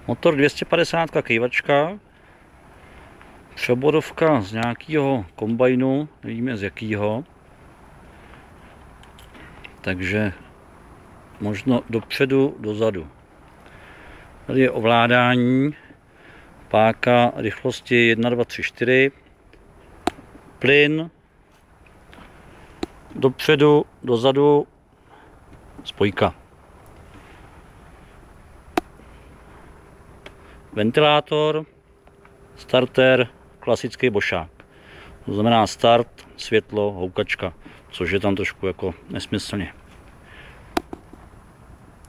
Motor 250 kejvačka, přeborovka z nějakého kombajnu, nevíme z jakého. Takže možno dopředu, dozadu. Tady je ovládání, páka rychlosti 1, 2, 3, 4, plyn, dopředu, dozadu, spojka. Ventilátor, starter, klasický bošák. To znamená start, světlo, houkačka, což je tam trošku jako nesmyslně.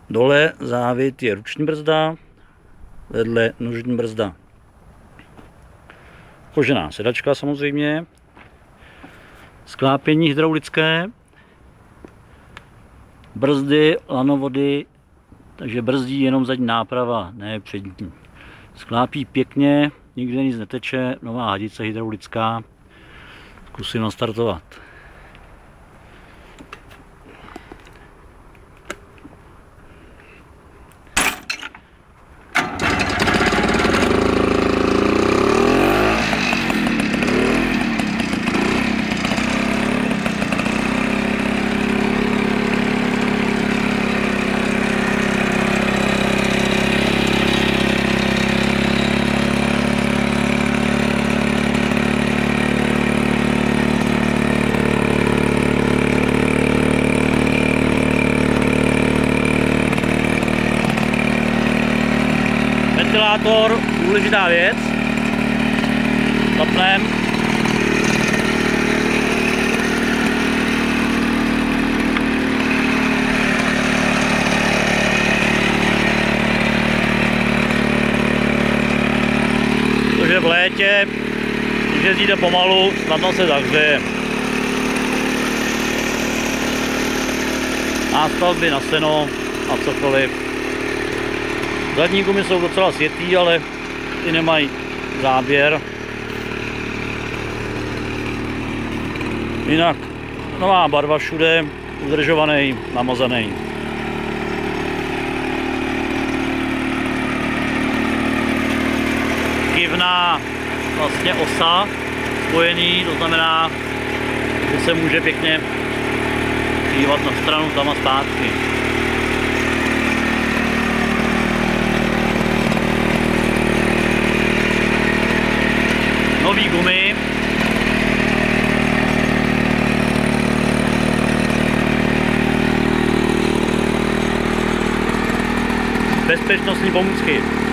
Dole závit je ruční brzda, vedle nožní brzda. Kožená sedačka samozřejmě, sklápění hydraulické, brzdy, lanovody, takže brzdí jenom zadní náprava, ne přední. Sklápí pěkně, nikde nic neteče, nová hadice hydraulická. Zkusím nastartovat. Ventilátor, důležitá věc. Zapnem. Protože v létě, když jezdíte pomalu, snadno se zahřeje. Nástavby na seno a cokoliv. Zadní gumy jsou docela světlý, ale ty nemají záběr. Jinak nová barva všude, udržovaný, namazaný. Kivná vlastně osa spojený, to znamená, že se může pěkně dívat na stranu tam a zpátky. Nový gumy. Bezpečnostní pomůcky.